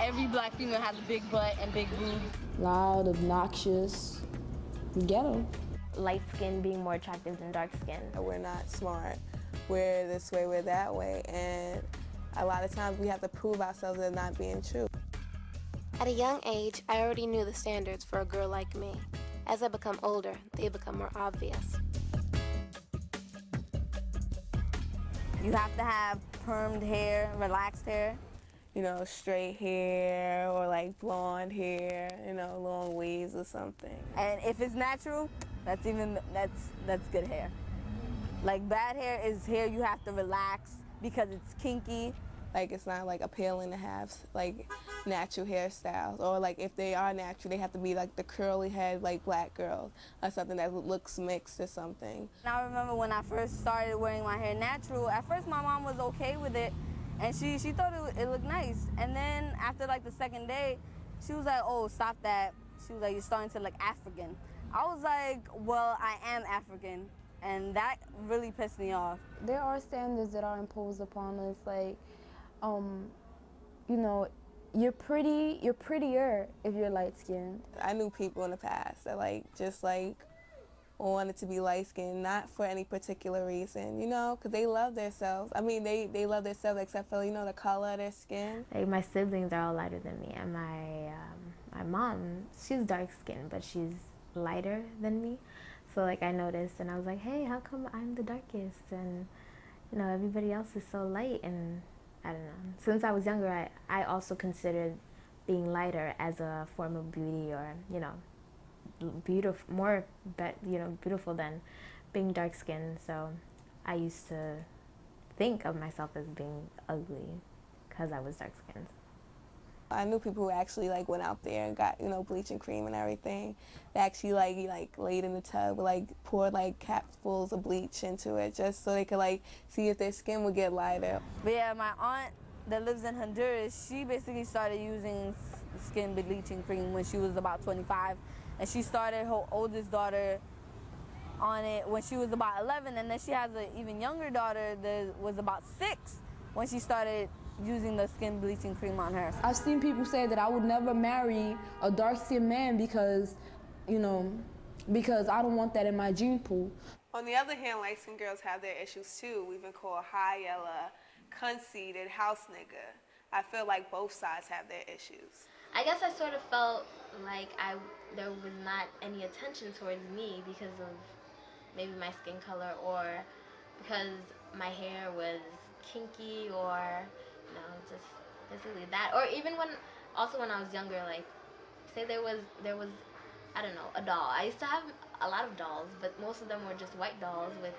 every black female has a big butt and big boobs. Loud, obnoxious, ghetto. Light skin being more attractive than dark skin. We're not smart. We're this way, we're that way, and a lot of times we have to prove ourselves as not being true. At a young age, I already knew the standards for a girl like me. As I become older, they become more obvious. You have to have permed hair, relaxed hair. You know, straight hair or like blonde hair, you know, long waves or something. And if it's natural, that's good hair. Like bad hair is hair you have to relax because it's kinky. Like it's not like appealing to have like natural hairstyles, or like if they are natural, they have to be like the curly head like black girls or something that looks mixed or something. And I remember when I first started wearing my hair natural, at first my mom was okay with it, and she thought it looked nice. And then after like the second day, she was like, oh, stop that. She was like, you're starting to look African. I was like, well, I am African, and that really pissed me off. There are standards that are imposed upon us, like, you know, you're prettier if you're light-skinned. I knew people in the past that just wanted to be light-skinned, not for any particular reason, you know, because they love themselves. I mean, they love themselves except for, you know, the color of their skin. Like my siblings are all lighter than me, and my mom, she's dark-skinned, but she's lighter than me. So like I noticed, and I was like, hey, how come I'm the darkest, and you know everybody else is so light? And I don't know. Since I was younger, I also considered being lighter as a form of beauty, or you know, beautiful than being dark skinned. So I used to think of myself as being ugly because I was dark skinned. I knew people who actually went out there and got, you know, bleaching cream and everything. They actually laid in the tub, poured capfuls of bleach into it just so they could see if their skin would get lighter. But yeah, my aunt that lives in Honduras, she basically started using skin bleaching cream when she was about 25, and she started her oldest daughter on it when she was about 11, and then she has an even younger daughter that was about 6 when she started using the skin bleaching cream on her. I've seen people say that I would never marry a dark-skinned man because, you know, because I don't want that in my gene pool. On the other hand, light-skinned girls have their issues too. We've been called high yellow, conceited, house nigga. I feel like both sides have their issues. I guess I sort of felt like there was not any attention towards me because of maybe my skin color, or because my hair was kinky, or you know, just basically that. Or even when I was younger, say there was I don't know, a doll. I used to have a lot of dolls, but most of them were just white dolls with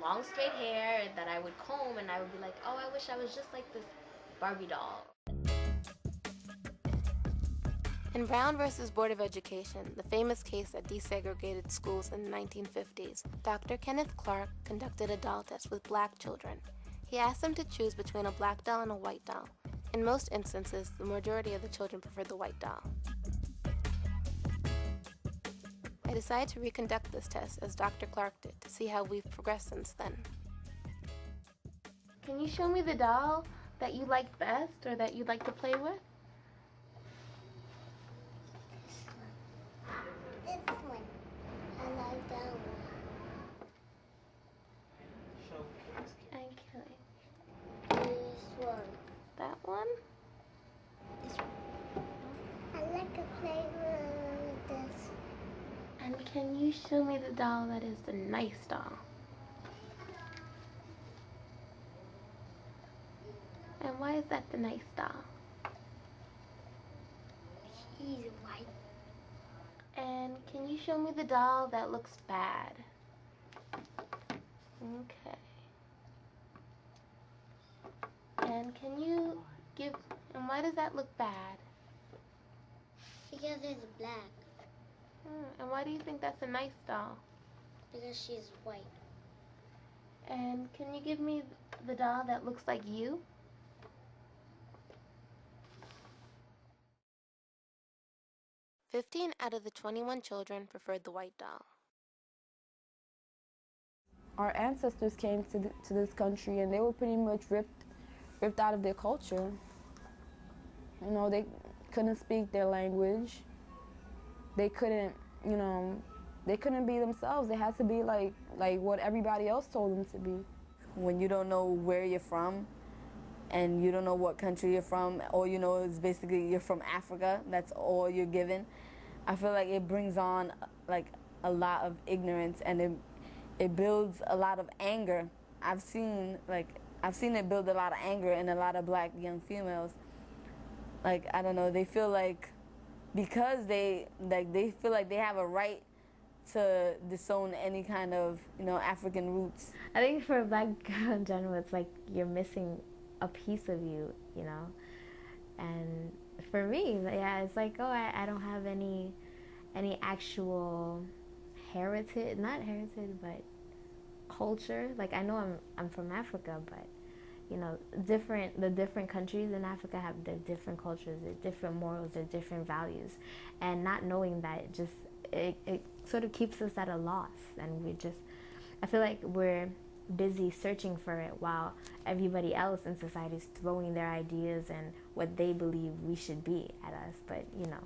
long straight hair that I would comb, and I would be like, oh, I wish I was just like this Barbie doll. In Brown versus Board of Education, the famous case that desegregated schools in the 1950s, Dr. Kenneth Clark conducted a doll test with black children. He asked them to choose between a black doll and a white doll. In most instances, the majority of the children preferred the white doll. I decided to reconduct this test as Dr. Clark did to see how we've progressed since then. Can you show me the doll that you like best, or that you'd like to play with? This one. I like that one. Okay. This one. That one? This one. I like to play with this. And can you show me the doll that is the nice doll? And why is that the nice doll? He's white. And can you show me the doll that looks bad? Okay. And and why does that look bad? Because it's black. And why do you think that's a nice doll? Because she's white. And can you give me the doll that looks like you? 15 out of the 21 children preferred the white doll. Our ancestors came to this country and they were pretty much ripped out of their culture. You know, they couldn't speak their language. They couldn't, you know, they couldn't be themselves. They had to be like what everybody else told them to be. When you don't know where you're from and you don't know what country you're from, all you know is basically you're from Africa, that's all you're given, I feel like it brings on like a lot of ignorance, and it builds a lot of anger. I've seen it build a lot of anger in a lot of black young females. Like, I don't know, they feel like because they feel like they have a right to disown any kind of, you know, African roots. I think for a black girl in general, it's like you're missing a piece of you, you know? And for me, yeah, it's like, oh, I don't have any actual heritage, not heritage, but culture. Like, I know I'm from Africa, but, you know, the different countries in Africa have their different cultures, their different morals, their different values. And not knowing that, it sort of keeps us at a loss. And I feel like we're busy searching for it while everybody else in society is throwing their ideas and what they believe we should be at us. But, you know,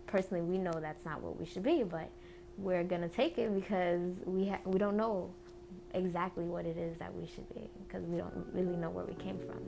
personally, we know that's not what we should be, but we're gonna take it because we don't know exactly what it is that we should be, because we don't really know where we came from.